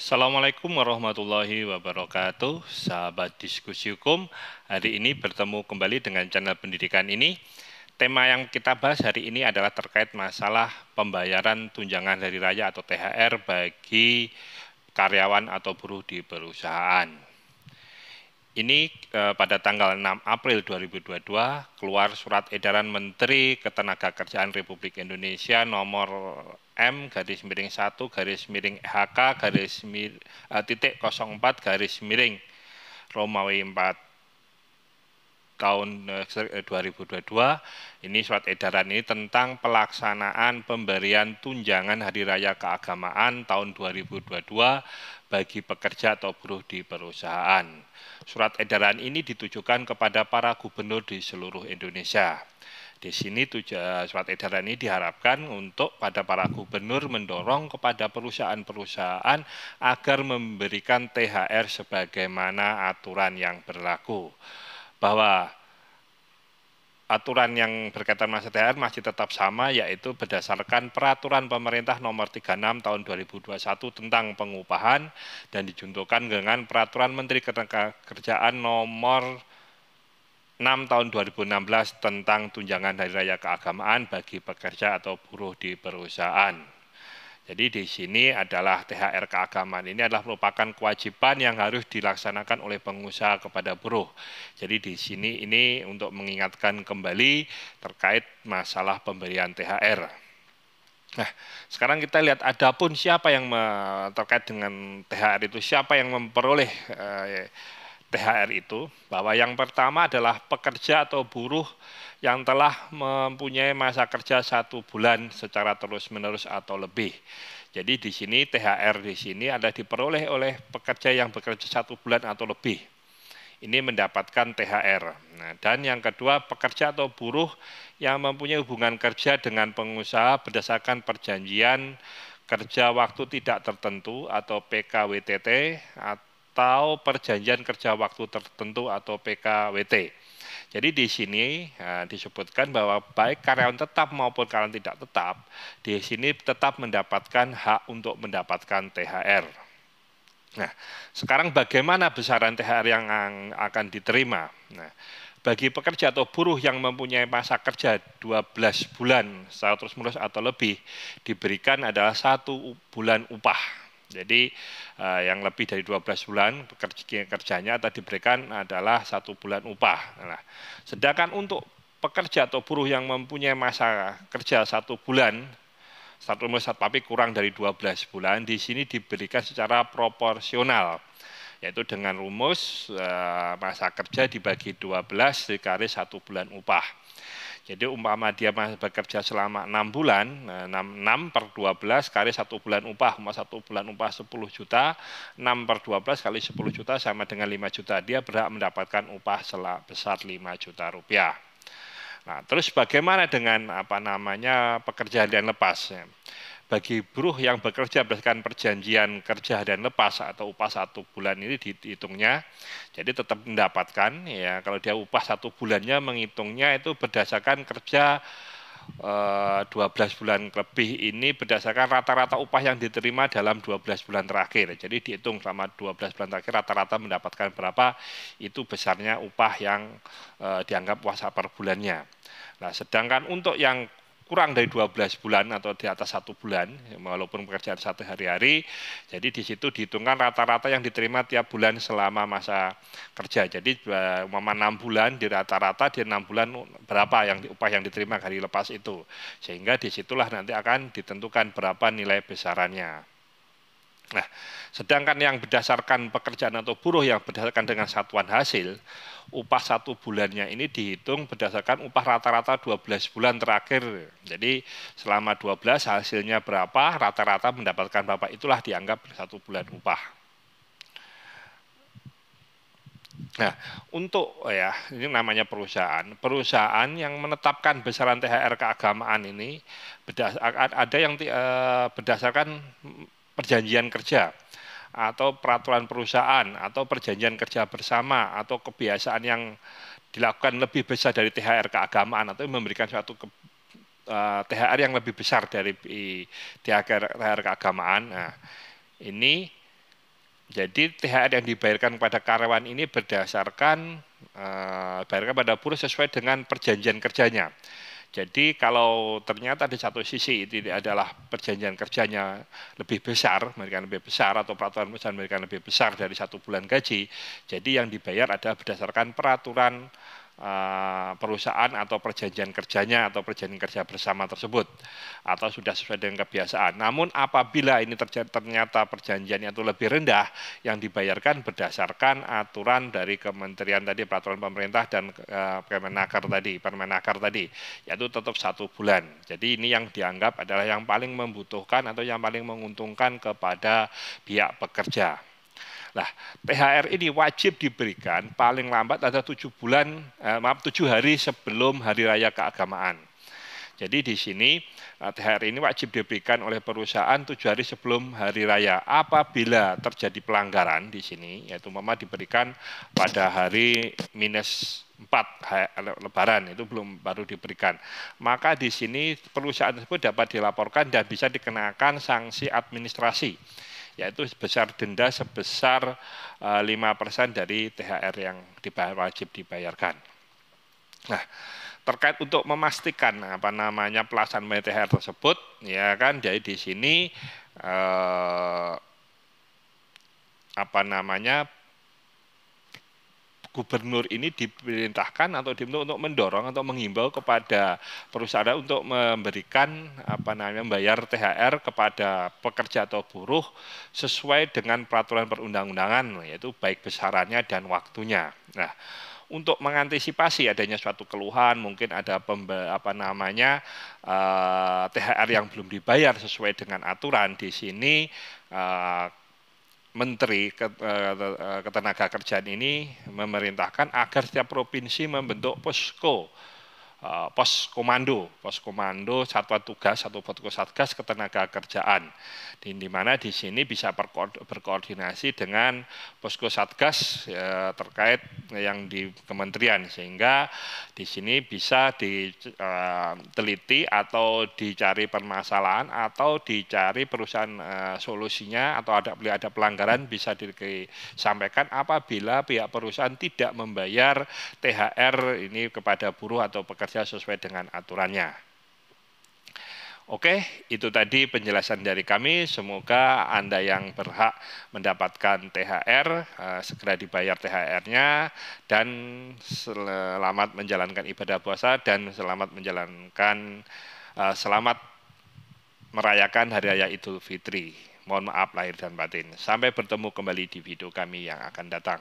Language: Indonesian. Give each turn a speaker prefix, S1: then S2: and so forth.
S1: Assalamualaikum warahmatullahi wabarakatuh, sahabat diskusi hukum. Hari ini bertemu kembali dengan channel pendidikan ini. Tema yang kita bahas hari ini adalah terkait masalah pembayaran tunjangan hari raya atau THR bagi karyawan atau buruh di perusahaan. Ini pada tanggal 6 April 2022 keluar surat edaran Menteri Ketenagakerjaan Republik Indonesia nomor M-1/HK-1/04/ tahun 2022. Ini surat edaran ini tentang pelaksanaan pemberian tunjangan hari raya keagamaan tahun 2022 bagi pekerja atau buruh di perusahaan. Surat edaran ini ditujukan kepada para gubernur di seluruh Indonesia. Di sini surat edaran ini diharapkan untuk pada para gubernur mendorong kepada perusahaan-perusahaan agar memberikan THR sebagaimana aturan yang berlaku. Bahwa aturan yang berkaitan masalah THR masih tetap sama, yaitu berdasarkan peraturan pemerintah nomor 36 tahun 2021 tentang pengupahan dan dijuntukan dengan peraturan Menteri Ketenagakerjaan nomor 6 tahun 2016 tentang tunjangan hari raya keagamaan bagi pekerja atau buruh di perusahaan. Jadi di sini adalah THR keagamaan ini adalah merupakan kewajiban yang harus dilaksanakan oleh pengusaha kepada buruh. Jadi di sini ini untuk mengingatkan kembali terkait masalah pemberian THR. Nah, sekarang kita lihat adapun siapa yang terkait dengan THR itu, siapa yang memperoleh THR itu, bahwa yang pertama adalah pekerja atau buruh yang telah mempunyai masa kerja 1 bulan secara terus-menerus atau lebih. Jadi di sini THR di sini ada diperoleh oleh pekerja yang bekerja 1 bulan atau lebih. Ini mendapatkan THR. Nah, dan yang kedua, pekerja atau buruh yang mempunyai hubungan kerja dengan pengusaha berdasarkan perjanjian kerja waktu tidak tertentu atau PKWTT atau perjanjian kerja waktu tertentu atau PKWT. Jadi di sini disebutkan bahwa baik karyawan tetap maupun karyawan tidak tetap, di sini tetap mendapatkan hak untuk mendapatkan THR. Nah, sekarang bagaimana besaran THR yang akan diterima? Nah, bagi pekerja atau buruh yang mempunyai masa kerja 12 bulan secara terus-menerus atau lebih, diberikan adalah 1 bulan upah. Jadi yang lebih dari 12 bulan kerjanya atau diberikan adalah 1 bulan upah. Nah, sedangkan untuk pekerja atau buruh yang mempunyai masa kerja 1 bulan, tapi kurang dari 12 bulan, di sini diberikan secara proporsional, yaitu dengan rumus masa kerja dibagi 12 dikali 1 bulan upah. Jadi umpama dia bekerja selama 6 bulan, 6/12 kali 1 bulan upah, 1 bulan upah 10 juta, 6/12 kali 10 juta sama dengan 5 juta. Dia berhak mendapatkan upah sebesar 5 juta rupiah. Nah, terus bagaimana dengan pekerja harian lepas? Bagi buruh yang bekerja berdasarkan perjanjian kerja harian lepas atau upah 1 bulan ini dihitungnya, jadi tetap mendapatkan ya. Kalau dia upah 1 bulannya menghitungnya itu berdasarkan kerja 12 bulan lebih ini berdasarkan rata-rata upah yang diterima dalam 12 bulan terakhir. Jadi dihitung selama 12 bulan terakhir rata-rata mendapatkan berapa, itu besarnya upah yang dianggap puasa per bulannya. Nah, sedangkan untuk yang kurang dari 12 bulan atau di atas 1 bulan, walaupun pekerjaan satu hari-hari, jadi di situ dihitungkan rata-rata yang diterima tiap bulan selama masa kerja. Jadi 6 bulan di rata-rata di 6 bulan berapa yang upah yang diterima hari lepas itu. Sehingga disitulah nanti akan ditentukan berapa nilai besarannya. Nah, sedangkan yang berdasarkan pekerjaan atau buruh yang berdasarkan dengan satuan hasil, upah 1 bulannya ini dihitung berdasarkan upah rata-rata 12 bulan terakhir. Jadi selama 12 hasilnya berapa, rata-rata mendapatkan berapa, itulah dianggap 1 bulan upah. Nah, untuk ini namanya perusahaan. Perusahaan yang menetapkan besaran THR keagamaan ini ada yang berdasarkan perjanjian kerja atau peraturan perusahaan atau perjanjian kerja bersama atau kebiasaan yang dilakukan lebih besar dari THR keagamaan atau memberikan suatu THR yang lebih besar dari THR keagamaan. Nah, ini Jadi THR yang dibayarkan kepada karyawan ini berdasarkan bayarkan pada buruh sesuai dengan perjanjian kerjanya. Jadi kalau ternyata di satu sisi itu adalah perjanjian kerjanya lebih besar, memberikan lebih besar atau peraturan perusahaan memberikan lebih besar dari 1 bulan gaji, jadi yang dibayar adalah berdasarkan peraturan perusahaan atau perjanjian kerjanya atau perjanjian kerja bersama tersebut atau sudah sesuai dengan kebiasaan. Namun apabila ini ternyata perjanjiannya itu lebih rendah, yang dibayarkan berdasarkan aturan dari kementerian tadi, peraturan pemerintah dan Permenaker tadi, yaitu tetap 1 bulan. Jadi ini yang dianggap adalah yang paling membutuhkan atau yang paling menguntungkan kepada pihak pekerja. Nah, THR ini wajib diberikan paling lambat ada 7 hari sebelum hari raya keagamaan. Jadi di sini THR ini wajib diberikan oleh perusahaan 7 hari sebelum hari raya. Apabila terjadi pelanggaran di sini, yaitu diberikan pada hari -4 Lebaran, itu baru diberikan. Maka di sini perusahaan tersebut dapat dilaporkan dan bisa dikenakan sanksi administrasi, yaitu sebesar denda sebesar 5% dari THR yang wajib dibayarkan. Nah, terkait untuk memastikan pelaksanaan THR tersebut, ya kan, jadi di sini gubernur ini diperintahkan atau untuk mendorong atau menghimbau kepada perusahaan untuk memberikan membayar THR kepada pekerja atau buruh sesuai dengan peraturan perundang-undangan, yaitu baik besarannya dan waktunya. Nah, untuk mengantisipasi adanya suatu keluhan, mungkin ada THR yang belum dibayar sesuai dengan aturan, di sini Menteri Ketenagakerjaan ini memerintahkan agar setiap provinsi membentuk pos komando satuan tugas atau petugas satgas ketenagakerjaan, di mana di sini bisa berkoordinasi dengan posko satgas terkait yang di kementerian, sehingga di sini bisa diteliti atau dicari permasalahan atau dicari perusahaan solusinya, atau ada pelanggaran bisa disampaikan apabila pihak perusahaan tidak membayar THR ini kepada buruh atau pekerja sesuai dengan aturannya. Oke, itu tadi penjelasan dari kami. Semoga Anda yang berhak mendapatkan THR segera dibayar THR-nya, dan selamat menjalankan ibadah puasa dan selamat merayakan Hari Raya Idul Fitri. Mohon maaf lahir dan batin. Sampai bertemu kembali di video kami yang akan datang.